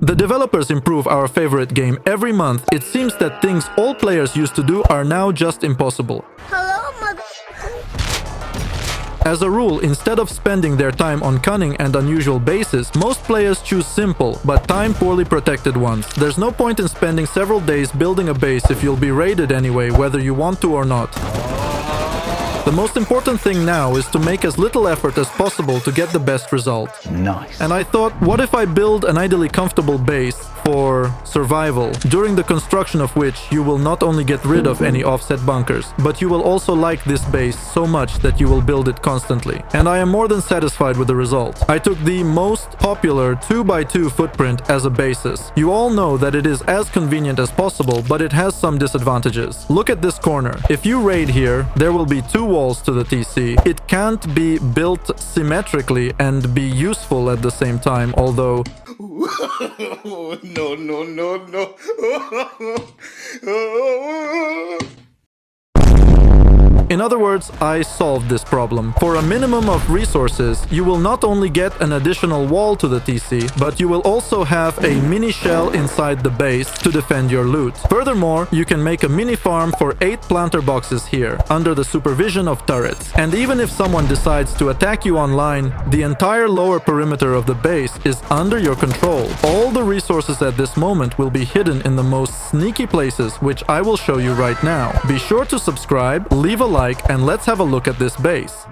The developers improve our favorite game every month. It seems that things all players used to do are now just impossible. Hello, mother. As a rule, instead of spending their time on cunning and unusual bases, most players choose simple, but time poorly protected ones. There's no point in spending several days building a base if you'll be raided anyway, whether you want to or not. The most important thing now is to make as little effort as possible to get the best result. Nice. And I thought, what if I build an ideally comfortable base for survival, during the construction of which you will not only get rid of any offset bunkers, but you will also like this base so much that you will build it constantly. And I am more than satisfied with the result. I took the most popular 2x2 footprint as a basis. You all know that it is as convenient as possible, but it has some disadvantages. Look at this corner. If you raid here, there will be two walls to the TC. It can't be built symmetrically and be useful at the same time, although... No, no, no, no. In other words, I solved this problem. For a minimum of resources, you will not only get an additional wall to the TC, but you will also have a mini shell inside the base to defend your loot. Furthermore, you can make a mini farm for 8 planter boxes here, under the supervision of turrets. And even if someone decides to attack you online, the entire lower perimeter of the base is under your control. All the resources at this moment will be hidden in the most sneaky places, which I will show you right now. Be sure to subscribe, leave a like, and let's have a look at this base.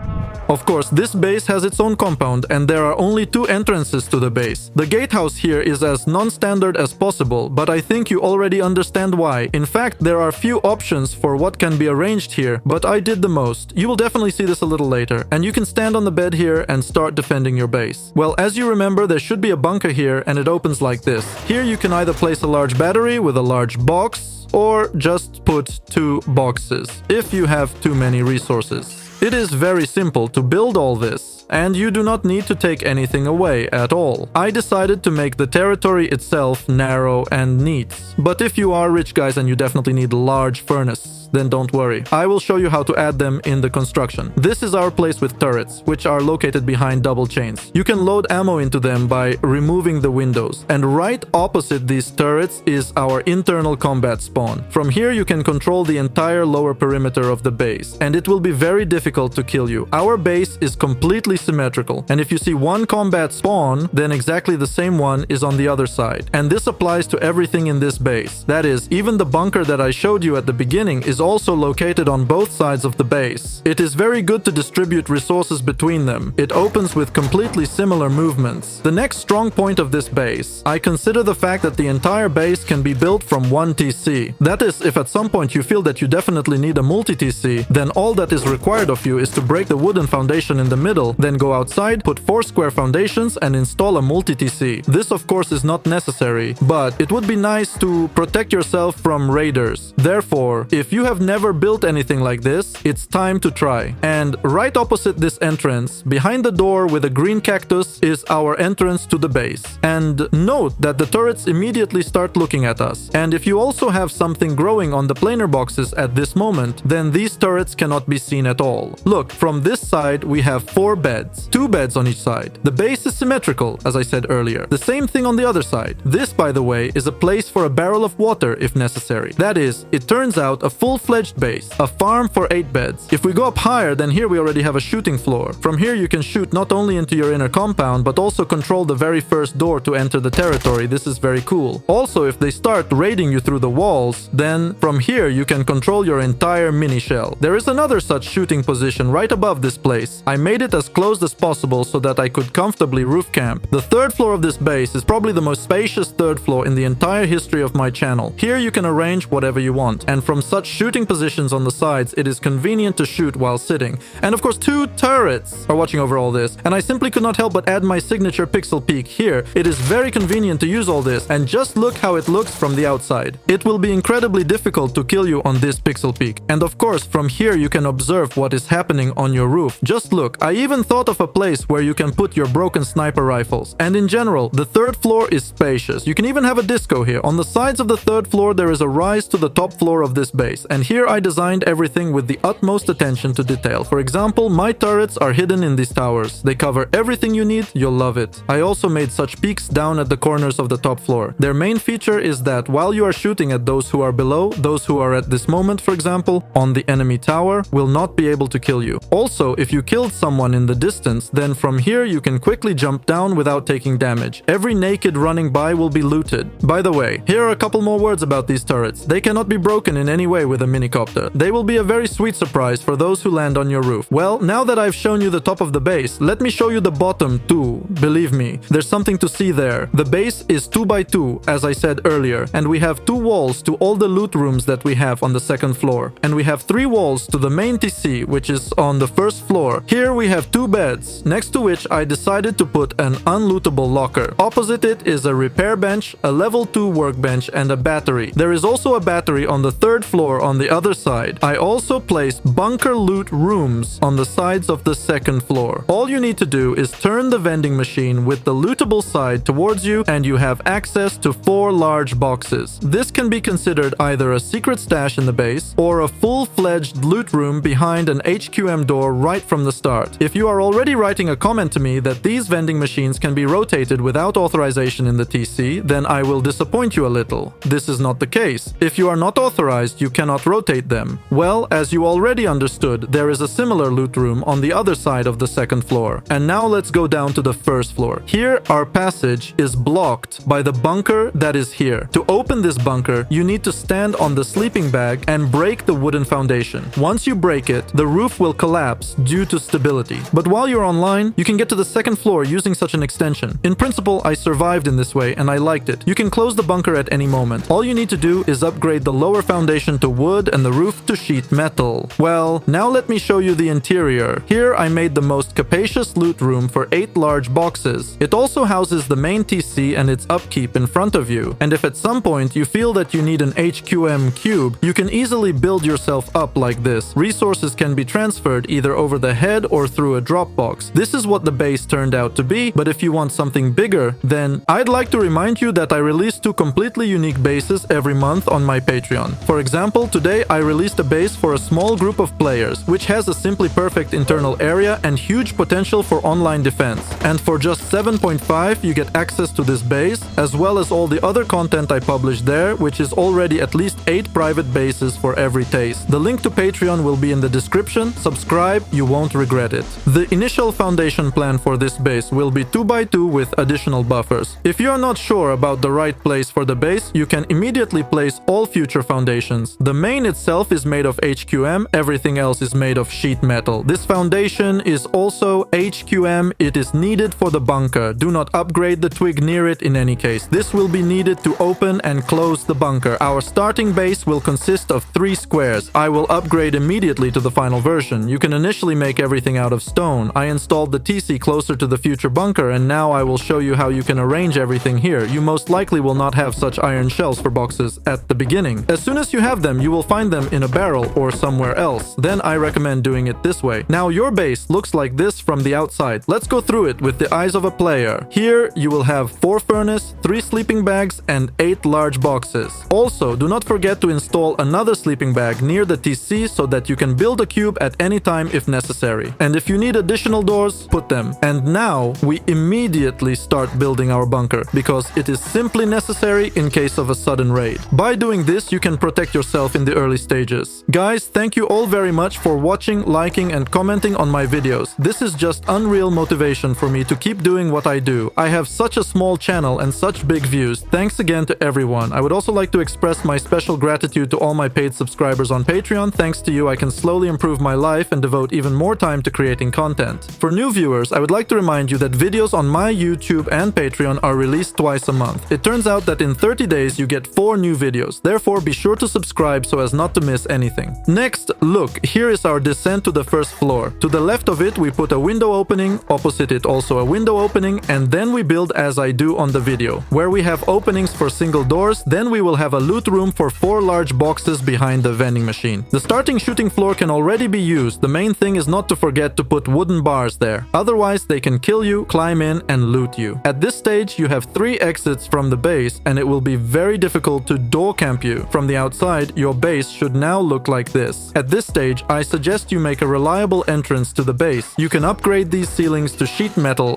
Of course, this base has its own compound, and there are only 2 entrances to the base. The gatehouse here is as non-standard as possible, but I think you already understand why. In fact, there are few options for what can be arranged here, but I did the most. You will definitely see this a little later, and you can stand on the bed here and start defending your base. Well, as you remember, there should be a bunker here, and it opens like this. Here you can either place a large battery with a large box, or just put 2 boxes, if you have too many resources. It is very simple to build all this, and you do not need to take anything away at all. I decided to make the territory itself narrow and neat. But if you are rich guys and you definitely need a large furnace, then don't worry. I will show you how to add them in the construction. This is our place with turrets, which are located behind double chains. You can load ammo into them by removing the windows. And right opposite these turrets is our internal combat spawn. From here you can control the entire lower perimeter of the base, and it will be very difficult to kill you. Our base is completely symmetrical, and if you see one combat spawn, then exactly the same one is on the other side. And this applies to everything in this base. That is, even the bunker that I showed you at the beginning is also located on both sides of the base. It is very good to distribute resources between them. It opens with completely similar movements. The next strong point of this base, I consider the fact that the entire base can be built from one TC. That is, if at some point you feel that you definitely need a multi-TC, then all that is required of you is to break the wooden foundation in the middle, then go outside, put 4 square foundations, and install a multi-TC. This of course is not necessary, but it would be nice to protect yourself from raiders. Therefore, if you have never built anything like this, it's time to try. And right opposite this entrance, behind the door with a green cactus, is our entrance to the base. And note that the turrets immediately start looking at us. And if you also have something growing on the planer boxes at this moment, then these turrets cannot be seen at all. Look, from this side we have 4 beds, 2 beds on each side. The base is symmetrical, as I said earlier. The same thing on the other side. This, by the way, is a place for a barrel of water if necessary. That is, it turns out a full-fledged base, a farm for 8 beds. If we go up higher, then here we already have a shooting floor. From here you can shoot not only into your inner compound, but also control the very first door to enter the territory. This is very cool. Also, if they start raiding you through the walls, then from here you can control your entire mini shell. There is another such shooting position right above this place. I made it as closed as possible so that I could comfortably roof camp. The 3rd floor of this base is probably the most spacious 3rd floor in the entire history of my channel. Here you can arrange whatever you want, and from such shooting positions on the sides, it is convenient to shoot while sitting. And of course, 2 turrets are watching over all this, and I simply could not help but add my signature pixel peak here. It is very convenient to use all this, and just look how it looks from the outside. It will be incredibly difficult to kill you on this pixel peak. And of course, from here you can observe what is happening on your roof. Just look, I even thought of a place where you can put your broken sniper rifles. And in general, the 3rd floor is spacious. You can even have a disco here. On the sides of the 3rd floor, there is a rise to the top floor of this base, and And here I designed everything with the utmost attention to detail. For example, my turrets are hidden in these towers. They cover everything you need, you'll love it. I also made such peaks down at the corners of the top floor. Their main feature is that while you are shooting at those who are below, those who are at this moment, for example, on the enemy tower, will not be able to kill you. Also, if you killed someone in the distance, then from here you can quickly jump down without taking damage. Every naked running by will be looted. By the way, here are a couple more words about these turrets. They cannot be broken in any way with a minicopter. They will be a very sweet surprise for those who land on your roof. Well, now that I've shown you the top of the base, let me show you the bottom too. Believe me, there's something to see there. The base is 2x2, as I said earlier, and we have 2 walls to all the loot rooms that we have on the second floor. And we have 3 walls to the main TC, which is on the first floor. Here we have 2 beds, next to which I decided to put an unlootable locker. Opposite it is a repair bench, a level 2 workbench, and a battery. There is also a battery on the 3rd floor on the other side. I also placed bunker loot rooms on the sides of the 2nd floor. All you need to do is turn the vending machine with the lootable side towards you and you have access to 4 large boxes. This can be considered either a secret stash in the base or a full-fledged loot room behind an HQM door right from the start. If you are already writing a comment to me that these vending machines can be rotated without authorization in the TC, then I will disappoint you a little. This is not the case. If you are not authorized, you cannot rotate them. Well, as you already understood, there is a similar loot room on the other side of the 2nd floor. And now let's go down to the 1st floor. Here, our passage is blocked by the bunker that is here. To open this bunker, you need to stand on the sleeping bag and break the wooden foundation. Once you break it, the roof will collapse due to stability. But while you're online, you can get to the 2nd floor using such an extension. In principle, I survived in this way and I liked it. You can close the bunker at any moment. All you need to do is upgrade the lower foundation to wood and the roof to sheet metal. Well, now let me show you the interior. Here I made the most capacious loot room for 8 large boxes. It also houses the main TC and its upkeep in front of you. And if at some point you feel that you need an HQM cube, you can easily build yourself up like this. Resources can be transferred either over the head or through a drop box. This is what the base turned out to be, but if you want something bigger, then I'd like to remind you that I release 2 completely unique bases every month on my Patreon. For example, today I released a base for a small group of players, which has a simply perfect internal area and huge potential for online defense. And for just 7.5, you get access to this base, as well as all the other content I publish there, which is already at least 8 private bases for every taste. The link to Patreon will be in the description. Subscribe, you won't regret it. The initial foundation plan for this base will be 2x2 with additional buffers. If you are not sure about the right place for the base, you can immediately place all future foundations. The main itself is made of HQM, everything else is made of sheet metal. This foundation is also HQM, it is needed for the bunker. Do not upgrade the twig near it in any case. This will be needed to open and close the bunker. Our starting base will consist of 3 squares. I will upgrade immediately to the final version. You can initially make everything out of stone. I installed the TC closer to the future bunker and now I will show you how you can arrange everything here. You most likely will not have such iron shells for boxes at the beginning. As soon as you have them, you will find them in a barrel or somewhere else. Then I recommend doing it this way. Now your base looks like this from the outside. Let's go through it with the eyes of a player. Here you will have 4 furnace, 3 sleeping bags and 8 large boxes. Also, do not forget to install another sleeping bag near the TC so that you can build a cube at any time if necessary. And if you need additional doors, put them. And now we immediately start building our bunker because it is simply necessary in case of a sudden raid. By doing this, you can protect yourself in the early stages. Guys, thank you all very much for watching, liking and commenting on my videos. This is just unreal motivation for me to keep doing what I do. I have such a small channel and such big views. Thanks again to everyone. I would also like to express my special gratitude to all my paid subscribers on Patreon. Thanks to you, I can slowly improve my life and devote even more time to creating content. For new viewers, I would like to remind you that videos on my YouTube and Patreon are released twice a month. It turns out that in 30 days you get 4 new videos. Therefore, be sure to subscribe so as not to miss anything. Next, look, here is our descent to the first floor. To the left of it, we put a window opening, opposite it also a window opening, and then we build as I do on the video. Where we have openings for single doors, then we will have a loot room for 4 large boxes behind the vending machine. The starting shooting floor can already be used. The main thing is not to forget to put wooden bars there. Otherwise, they can kill you, climb in, and loot you. At this stage, you have 3 exits from the base, and it will be very difficult to door camp you. From the outside, your base should now look like this. At this stage, I suggest you make a reliable entrance to the base. You can upgrade these ceilings to sheet metal.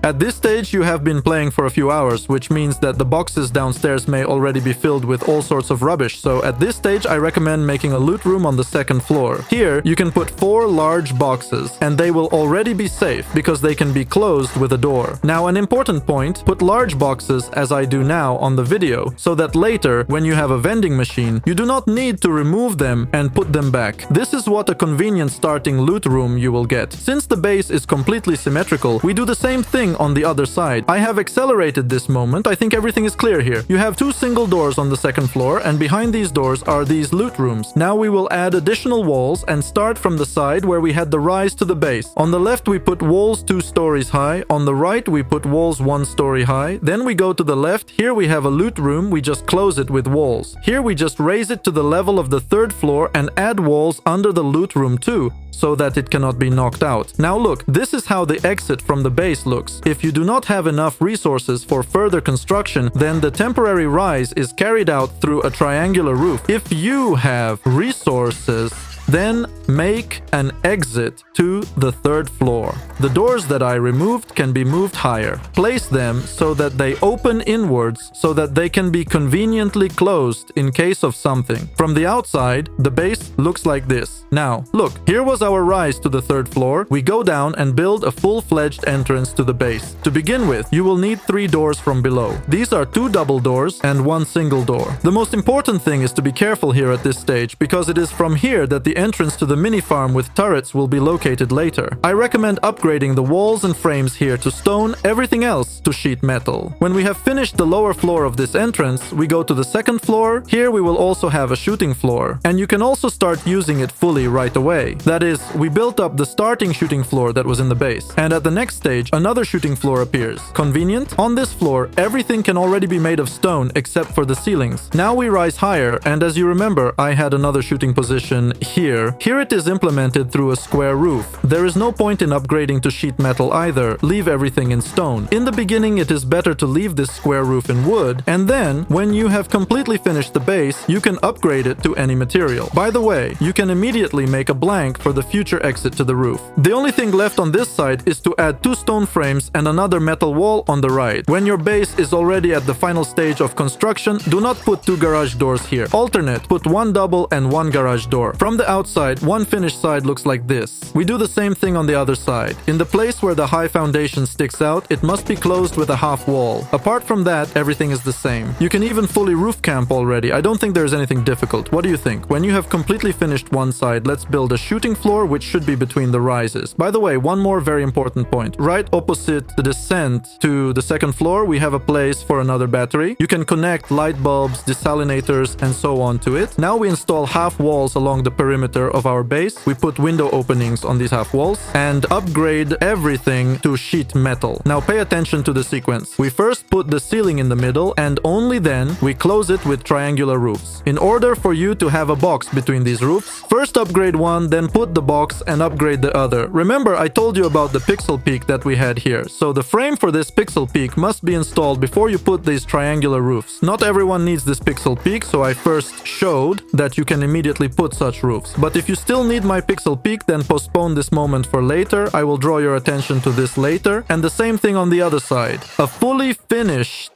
At this stage, you have been playing for a few hours, which means that the boxes downstairs may already be filled with all sorts of rubbish. So at this stage, I recommend making a loot room on the second floor. Here, you can put 4 large boxes, and they will already be safe because they can be closed with a door. Now, an important point, put large boxes, as I do now on the video, so that later, when you have a vending machine, you do not need to remove them and put them back. This is what a convenient starting loot room you will get. Since the base is completely symmetrical, we do the same thing on the other side. I have accelerated this moment. I think everything is clear here. You have 2 single doors on the second floor, and behind these doors are these loot rooms. Now we will add additional walls and start from the side where we had the rise to the base. On the left, we put walls 2 stories high. On the right, we put walls 1 story high. Then we go to the left. Here we have a loot room. We just close it with walls. Here we just raise it to the level of the 3rd floor and add walls under the loot room too, so that it cannot be knocked out. Now look, this is how the exit from the base looks. If you do not have enough resources for further construction, then the temporary rise is carried out through a triangular roof. If you have resources, then make an exit to the 3rd floor. The doors that I removed can be moved higher. Place them so that they open inwards so that they can be conveniently closed in case of something. From the outside, the base looks like this. Now, look, here was our rise to the 3rd floor. We go down and build a full-fledged entrance to the base. To begin with, you will need 3 doors from below. These are 2 double doors and 1 single door. The most important thing is to be careful here at this stage, because it is from here that the entrance to the mini farm with turrets will be located later. I recommend upgrading the walls and frames here to stone, everything else to sheet metal. When we have finished the lower floor of this entrance, we go to the 2nd floor. Here we will also have a shooting floor, and you can also start using it fully right away. That is, we built up the starting shooting floor that was in the base, and at the next stage, another shooting floor appears. Convenient? On this floor, everything can already be made of stone except for the ceilings. Now we rise higher, and as you remember, I had another shooting position here. Here it is implemented through a square roof. There is no point in upgrading to sheet metal either. Leave everything in stone. In the beginning, it is better to leave this square roof in wood, and then, when you have completely finished the base, you can upgrade it to any material. By the way, you can immediately make a blank for the future exit to the roof. The only thing left on this side is to add 2 stone frames and another metal wall on the right. When your base is already at the final stage of construction, do not put 2 garage doors here. Alternate, put 1 double and 1 garage door. From the outside, one finished side looks like this. We do the same thing on the other side. In the place where the high foundation sticks out, it must be closed with a half wall. Apart from that, everything is the same. You can even fully roof camp already. I don't think there's anything difficult. What do you think? When you have completely finished one side, let's build a shooting floor, which should be between the rises. By the way, one more very important point. Right opposite the descent to the 2nd floor, we have a place for another battery. You can connect light bulbs, desalinators, and so on to it. Now we install half walls along the perimeter of our base. We put window openings on these half walls and upgrade everything to sheet metal. Now pay attention to the sequence. We first put the ceiling in the middle, and only then we close it with triangular roofs. In order for you to have a box between these roofs, first upgrade one, then put the box and upgrade the other. Remember, I told you about the pixel peak that we had here. So the frame for this pixel peak must be installed before you put these triangular roofs. Not everyone needs this pixel peak, so I first showed that you can immediately put such roofs. But if you still need my pixel peak, then postpone this moment for later. I will draw your attention to this later. And the same thing on the other side. A fully finished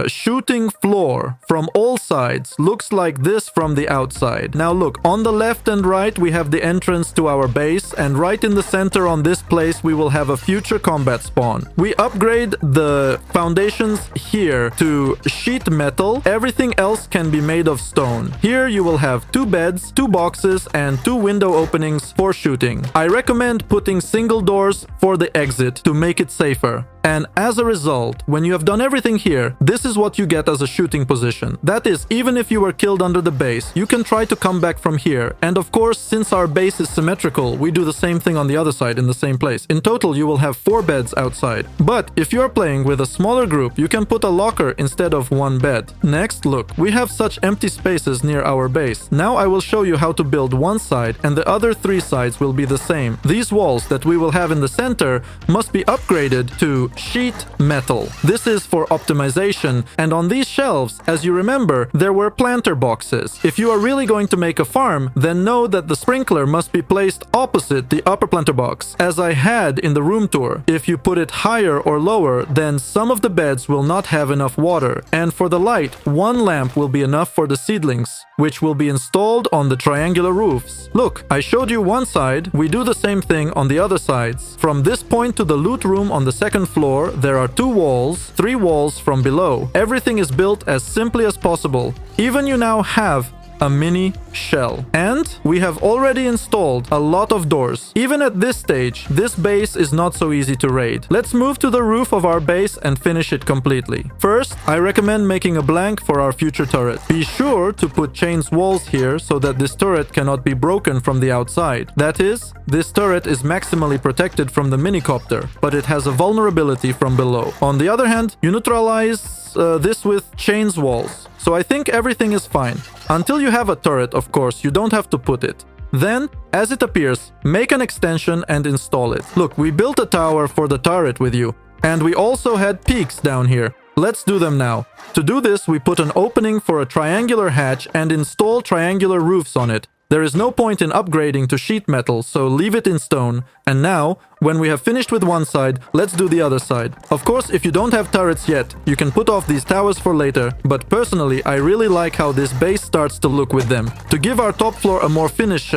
shooting floor from all sides looks like this from the outside. Now look, on the left and right we have the entrance to our base, and right in the center on this place we will have a future combat spawn. We upgrade the foundations here to sheet metal. Everything else can be made of stone. Here you will have 2 beds, 2 boxes, and 2 window openings for shooting. I recommend putting single doors for the exit to make it safer. And as a result, when you have done everything here, this is what you get as a shooting position. That is, even if you were killed under the base, you can try to come back from here. And of course, since our base is symmetrical, we do the same thing on the other side in the same place. In total, you will have 4 beds outside. But if you are playing with a smaller group, you can put a locker instead of 1 bed. Next, look, we have such empty spaces near our base. Now I will show you how to build one side, and the other 3 sides will be the same. These walls that we will have in the center must be upgraded to sheet metal. This is for optimization, and on these shelves, as you remember, there were planter boxes. If you are really going to make a farm, then know that the sprinkler must be placed opposite the upper planter box, as I had in the room tour. If you put it higher or lower, then some of the beds will not have enough water, and for the light, one lamp will be enough for the seedlings, which will be installed on the triangular roofs. Look, I showed you one side, we do the same thing on the other sides. From this point to the loot room on the second floor, there are 2 walls, 3 walls from below. Everything is built as simply as possible. Even you now have a mini shell. And we have already installed a lot of doors. Even at this stage, this base is not so easy to raid. Let's move to the roof of our base and finish it completely. First, I recommend making a blank for our future turret. Be sure to put chains walls here so that this turret cannot be broken from the outside. That is, this turret is maximally protected from the minicopter, but it has a vulnerability from below. On the other hand, you neutralize this with chains walls. So I think everything is fine. Until you have a turret, of course, you don't have to put it. Then, as it appears, make an extension and install it. Look, we built a tower for the turret with you. And we also had peaks down here. Let's do them now. To do this, we put an opening for a triangular hatch and install triangular roofs on it. There is no point in upgrading to sheet metal, so leave it in stone. And now, when we have finished with one side, let's do the other side. Of course, if you don't have turrets yet, you can put off these towers for later, but personally, I really like how this base starts to look with them. To give our top floor a more finished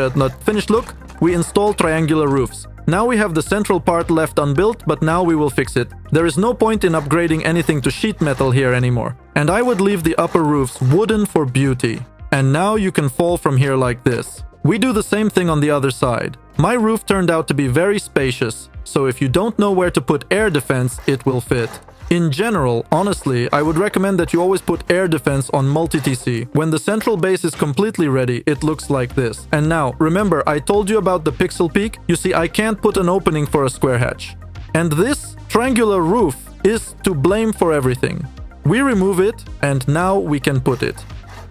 look, we install triangular roofs. Now we have the central part left unbuilt, but now we will fix it. There is no point in upgrading anything to sheet metal here anymore. And I would leave the upper roofs wooden for beauty. And now you can fall from here like this. We do the same thing on the other side. My roof turned out to be very spacious, so if you don't know where to put air defense, it will fit. In general, honestly, I would recommend that you always put air defense on multi-TC. When the central base is completely ready, it looks like this. And now, remember, I told you about the pixel peak? You see, I can't put an opening for a square hatch. And this triangular roof is to blame for everything. We remove it, and now we can put it.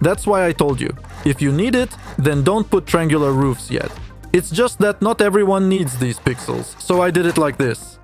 That's why I told you. If you need it, then don't put triangular roofs yet. It's just that not everyone needs these pixels, so I did it like this.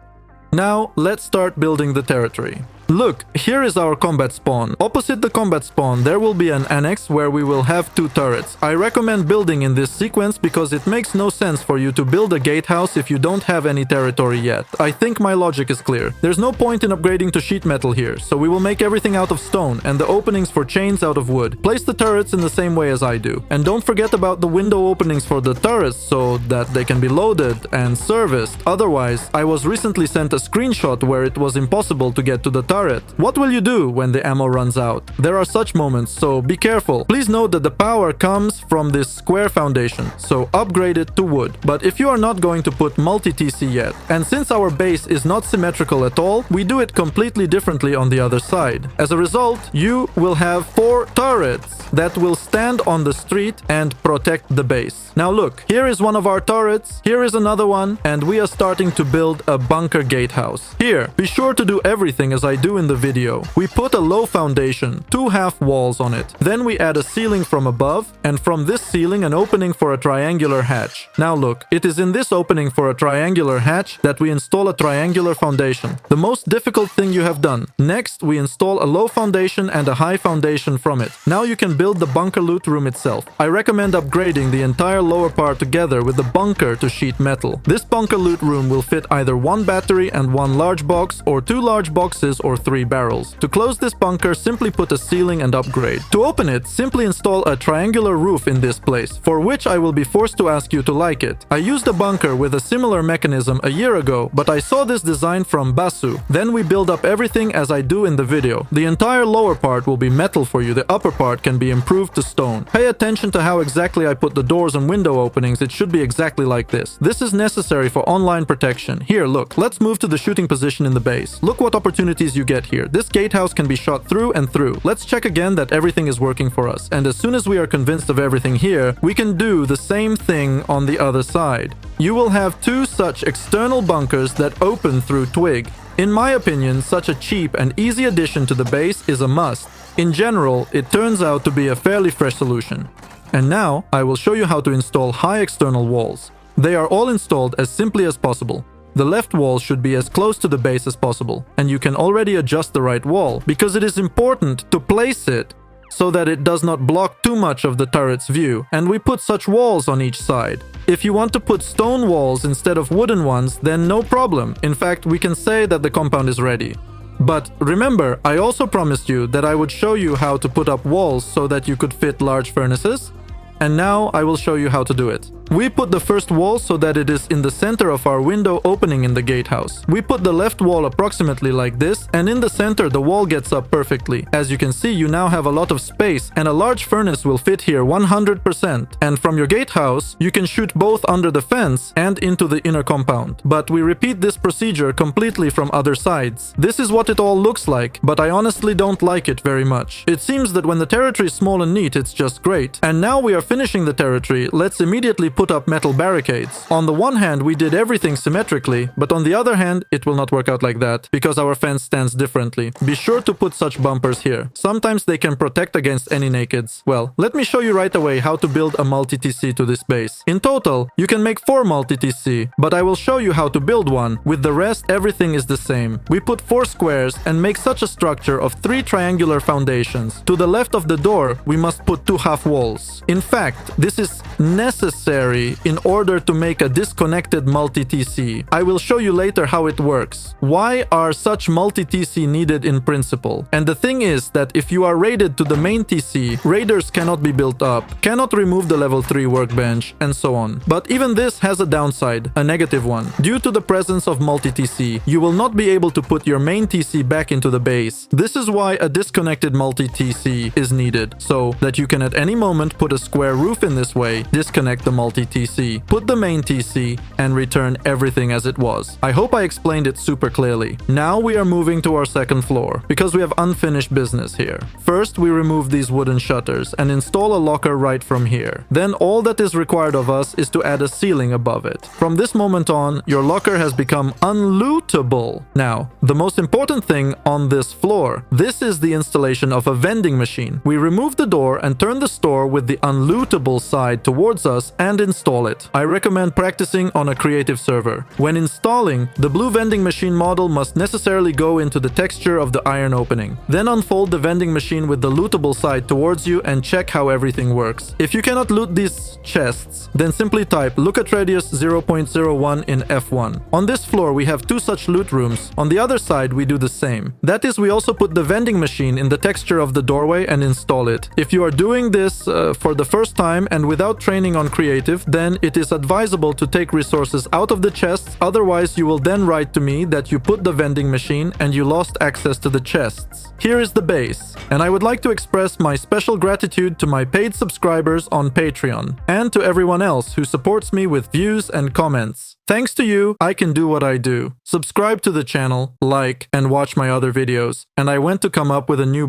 Now, let's start building the territory. Look, here is our combat spawn. Opposite the combat spawn, there will be an annex where we will have 2 turrets. I recommend building in this sequence because it makes no sense for you to build a gatehouse if you don't have any territory yet. I think my logic is clear. There's no point in upgrading to sheet metal here, so we will make everything out of stone and the openings for chains out of wood. Place the turrets in the same way as I do. And don't forget about the window openings for the turrets so that they can be loaded and serviced. Otherwise, I was recently sent a screenshot where it was impossible to get to the turret. What will you do when the ammo runs out? There are such moments, so be careful. Please note that the power comes from this square foundation, so upgrade it to wood. But if you are not going to put multi-TC yet, and since our base is not symmetrical at all, we do it completely differently on the other side. As a result, you will have 4 turrets that will stand on the street and protect the base. Now look, here is one of our turrets, here is another one, and we are starting to build a bunker gatehouse. Here, be sure to do everything as I do in the video. We put a low foundation, 2 half walls on it. Then we add a ceiling from above, and from this ceiling an opening for a triangular hatch. Now look, it is in this opening for a triangular hatch that we install a triangular foundation. The most difficult thing you have done. Next, we install a low foundation and a high foundation from it. Now you can build the bunker loot room itself. I recommend upgrading the entire lower part together with the bunker to sheet metal. This bunker loot room will fit either 1 battery and 1 large box, or 2 large boxes or 3 barrels. To close this bunker, simply put a ceiling and upgrade. To open it, simply install a triangular roof in this place, for which I will be forced to ask you to like it. I used a bunker with a similar mechanism a year ago, but I saw this design from Basu. Then we build up everything as I do in the video. The entire lower part will be metal for you, the upper part can be improved to stone. Pay attention to how exactly I put the doors and window openings, it should be exactly like this. This is necessary for online protection. Here, look, let's move to the shooting position in the base. Look what opportunities you get here. This gatehouse can be shot through and through. Let's check again that everything is working for us. And as soon as we are convinced of everything here, we can do the same thing on the other side. You will have 2 such external bunkers that open through twig. In my opinion, such a cheap and easy addition to the base is a must. In general, it turns out to be a fairly fresh solution. And now, I will show you how to install high external walls. They are all installed as simply as possible. The left wall should be as close to the base as possible, and you can already adjust the right wall, because it is important to place it so that it does not block too much of the turret's view, and we put such walls on each side. If you want to put stone walls instead of wooden ones, then no problem. In fact, we can say that the compound is ready. But remember, I also promised you that I would show you how to put up walls so that you could fit large furnaces, and now I will show you how to do it. We put the first wall so that it is in the center of our window opening in the gatehouse. We put the left wall approximately like this, and in the center the wall gets up perfectly. As you can see, you now have a lot of space, and a large furnace will fit here 100%. And from your gatehouse, you can shoot both under the fence and into the inner compound. But we repeat this procedure completely from other sides. This is what it all looks like, but I honestly don't like it very much. It seems that when the territory is small and neat, it's just great. And now we are finishing the territory, let's immediately put up metal barricades. On the one hand, we did everything symmetrically, but on the other hand, it will not work out like that, because our fence stands differently. Be sure to put such bumpers here. Sometimes they can protect against any nakeds. Well, let me show you right away how to build a multi-TC to this base. In total, you can make 4 multi-TC, but I will show you how to build one. With the rest, everything is the same. We put 4 squares and make such a structure of 3 triangular foundations. To the left of the door, we must put 2 half walls. In fact, this is necessary in order to make a disconnected multi-TC. I will show you later how it works. Why are such multi-TC needed in principle? And the thing is that if you are raided to the main TC, raiders cannot be built up, cannot remove the level 3 workbench, and so on. But even this has a downside, a negative one. Due to the presence of multi-TC, you will not be able to put your main TC back into the base. This is why a disconnected multi-TC is needed, so that you can at any moment put a square roof in this way, disconnect the multi-TC, put the main TC, and return everything as it was. I hope I explained it super clearly. Now we are moving to our second floor, because we have unfinished business here. First, we remove these wooden shutters and install a locker right from here. Then all that is required of us is to add a ceiling above it. From this moment on, your locker has become unlootable. Now, the most important thing on this floor, this is the installation of a vending machine. We remove the door and turn the store with the unlootable side towards us and install it. I recommend practicing on a creative server. When installing, the blue vending machine model must necessarily go into the texture of the iron opening. Then unfold the vending machine with the lootable side towards you and check how everything works. If you cannot loot these chests, then simply type look at radius 0.01 in F1. On this floor, we have 2 such loot rooms. On the other side, we do the same. That is, we also put the vending machine in the texture of the doorway and install it. If you are doing this for the first time and without training on creative, then it is advisable to take resources out of the chests, otherwise you will then write to me that you put the vending machine and you lost access to the chests. Here is the base, and I would like to express my special gratitude to my paid subscribers on Patreon, and to everyone else who supports me with views and comments. Thanks to you, I can do what I do. Subscribe to the channel, like, and watch my other videos, and I went to come up with a new